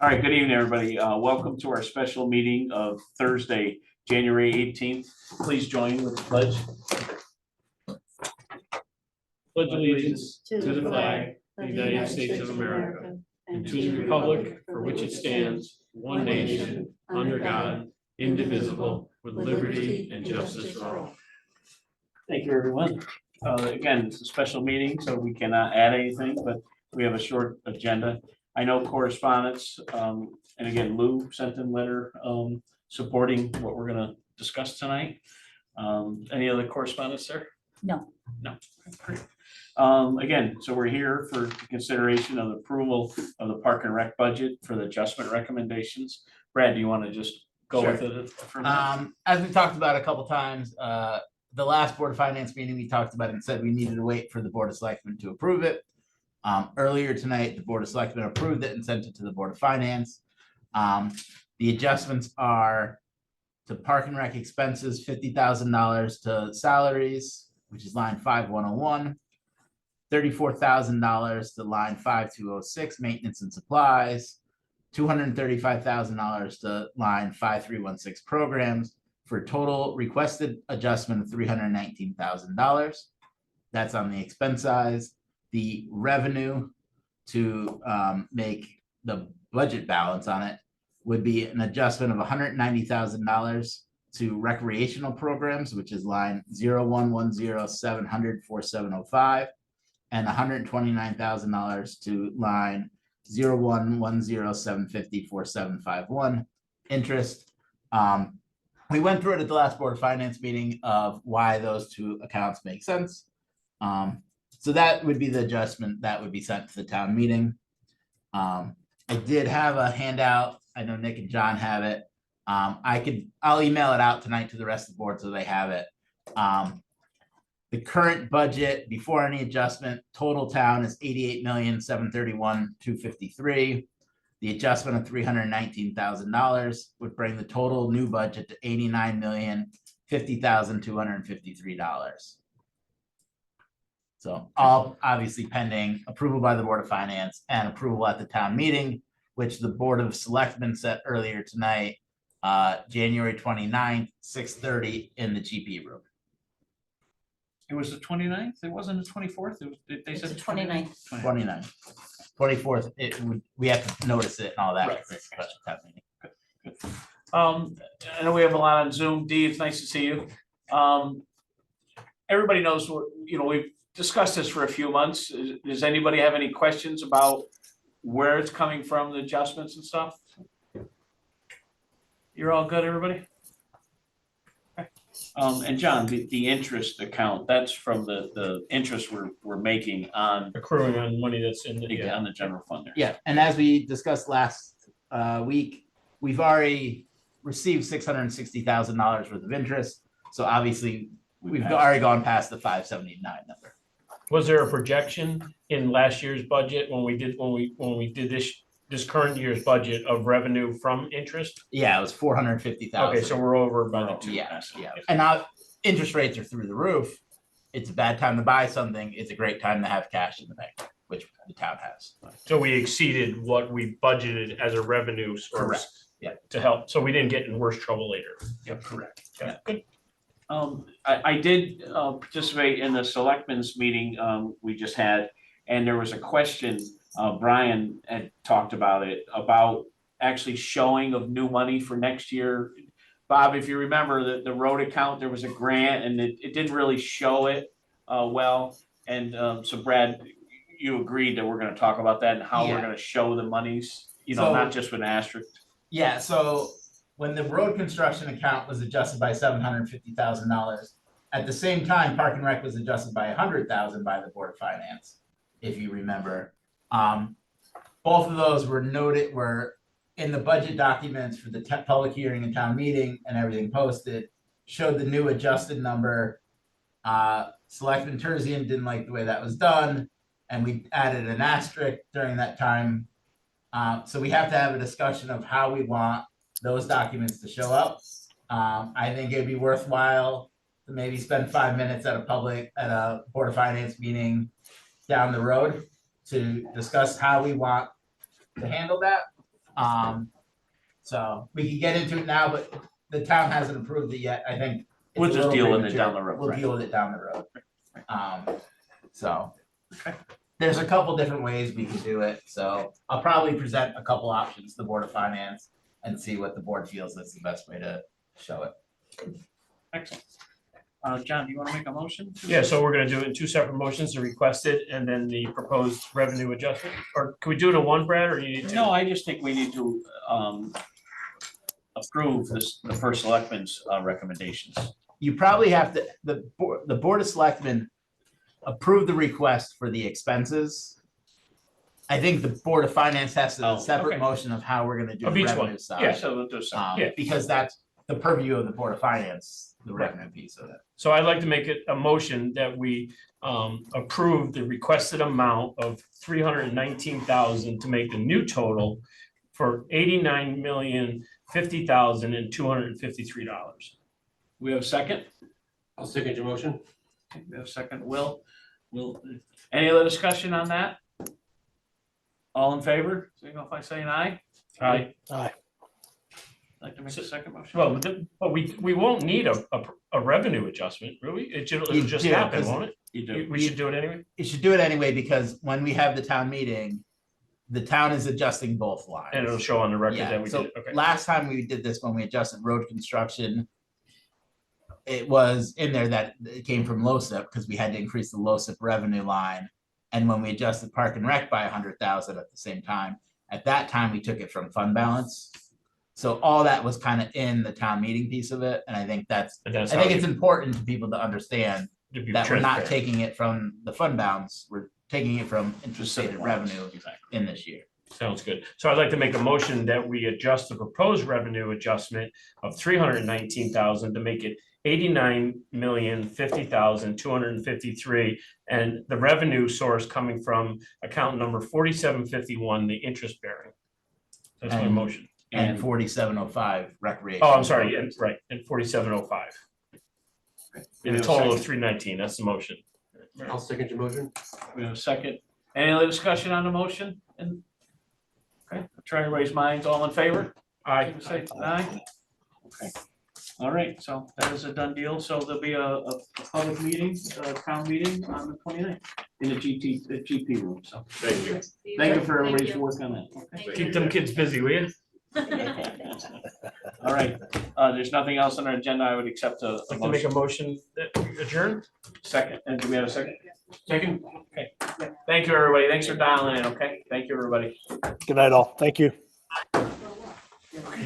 All right, good evening, everybody. Welcome to our special meeting of Thursday, January 18th. Please join with the pledge. Pledge allegiance to the flag of the United States of America and to the republic for which it stands, one nation, under God, indivisible, with liberty and justice for all. Thank you, everyone. Again, it's a special meeting, so we cannot add anything, but we have a short agenda. I know correspondence, and again, Lou sent in a letter supporting what we're gonna discuss tonight. Any other correspondence there? No. No. Great. Again, so we're here for consideration of approval of the Park and Rec budget for the adjustment recommendations. Brad, do you want to just go with it for a minute? As we talked about a couple times, the last Board of Finance meeting, we talked about it and said we needed to wait for the Board of Selectmen to approve it. Earlier tonight, the Board of Selectmen approved it and sent it to the Board of Finance. The adjustments are to Park and Rec expenses, $50,000 to salaries, which is line 5101. $34,000 to line 5206, maintenance and supplies. $235,000 to line 5316, programs, for a total requested adjustment of $319,000. That's on the expense side. The revenue to make the budget balance on it would be an adjustment of $190,000 to recreational programs, which is line 0110-700-4705, and $129,000 to line 0110-750-4751, interest. We went through it at the last Board of Finance meeting of why those two accounts make sense. So that would be the adjustment that would be sent to the town meeting. I did have a handout. I know Nick and John have it. I'll email it out tonight to the rest of the board so they have it. The current budget before any adjustment, total town is $88,731,253. The adjustment of $319,000 would bring the total new budget to $89,050,253. So all obviously pending approval by the Board of Finance and approval at the town meeting, which the Board of Selectmen set earlier tonight, January 29th, 6:30 in the GP room. It was the 29th? It wasn't the 24th? They said It's the 29th. 29th. 24th, we have to notice it and all that. Right, It's a special town meeting. I know we have a lot on Zoom. Dee, it's nice to see you. Everybody knows what, we've discussed this for a few months. Does anybody have any questions about where it's coming from, the adjustments and stuff? You're all good, everybody? Okay. And John, the interest account, that's from the interest we're making on Accruing on money that's in the, on the general fund there. Yeah, and as we discussed last week, we've already received $660,000 worth of interest. So obviously, we've already gone past the 579 number. Was there a projection in last year's budget when we did this current year's budget of revenue from interest? Yeah, it was 450,000. Okay, so we're over by the two. Yeah. And now interest rates are through the roof. It's a bad time to buy something. It's a great time to have cash in the bank, which the town has. So we exceeded what we budgeted as a revenue source. Correct. Yeah. To help, so we didn't get in worse trouble later. Yep, correct. Yeah, good. I did participate in the selectmen's meeting we just had, and there was a question, Brian had talked about it, about actually showing of new money for next year. Bob, if you remember the road account, there was a grant and it didn't really show it well. And so Brad, you agreed that we're gonna talk about that and how we're gonna show the monies, So- not just with an asterisk. Yeah, so when the road construction account was adjusted by $750,000, at the same time, Park and Rec was adjusted by $100,000 by the Board of Finance, if you remember. Both of those were in the budget documents for the public hearing and town meeting, and everything posted showed the new adjusted number. Selectman Terzian didn't like the way that was done, and we added an asterisk during that time. So we have to have a discussion of how we want those documents to show up. I think it'd be worthwhile to maybe spend 5 minutes at a Board of Finance meeting down the road to discuss how we want to handle that. So we can get into it now, but the town hasn't approved it yet. I think. it's We'll a just little deal with it premature. down the road, We'll right. deal with it down the road. So. Okay. There's a couple different ways we can do it, so I'll probably present a couple options to the Board of Finance and see what the board feels is the best way to show it. Excellent. John, do you want to make a motion? Yeah, so we're gonna do it in two separate motions, the requested and then the proposed revenue adjustment, or can we do it in one, Brad, or you need to? No, I just think we need to approve the first selectman's recommendations. You probably have to, the Board of Selectmen approve the request for the expenses. I think the Board of Finance has to, Oh, a separate okay. motion of how we're gonna do Of the each one, revenue yeah. side. So we'll do some. Yeah. Because that's the purview of the Board of Finance, the Right. revenue piece of it. So I'd like to make it a motion that we approve the requested amount of $319,000 to make the new total for $89,050,253. We have a second? I'll second your motion. Okay, we have a second. Any other discussion on that? All in favor, signal by saying aye. Aye. Like to make a second motion? Well, but we won't need a revenue adjustment, really. It'll You just do, happen, 'cause won't it? You do. We should do it anyway. You should do it anyway, because when we have the town meeting, the town is adjusting both lines. And it'll show on the record Yeah, that we so did, it. Okay. last time we did this, when we adjusted road construction, it was in there that it came from LoSiP because we had to increase the LoSiP revenue line. And when we adjusted Park and Rec by 100,000 at the same time, at that time, we took it from fund balance. So all that was kind of in the town meeting piece of it, and I think I think it's important to people to understand that we're not taking it from the fund balance, we're taking it from anticipated revenue Exactly. in this year. Sounds good. So I'd like to make a motion that we adjust the proposed revenue adjustment of $319,000 to make it $89,050,253, and the revenue source coming from account number 4751, the interest bearing. That's my And- motion. And 4705 recreation. Oh, I'm sorry, and right, and 4705. We In a have a total of second. 319, that's the motion. I'll second your motion. We have a second. Any other discussion on the motion? Okay, try to raise minds. All in favor? Aye. Say aye. Okay. All right, so that is a done deal. So there'll be a public meeting, town meeting on the 29th in the GP room. So Thank you. thank you for everybody's work on that. Okay. Keep them kids busy, will you? All right, there's nothing else on our agenda. I would accept a Like to make motion. a motion that we adjourn? Second, and do we have a second? Second. Okay. Thank you, everybody. Thanks for dialing in, okay? Thank you, everybody. Good night, all. Thank you. Okay.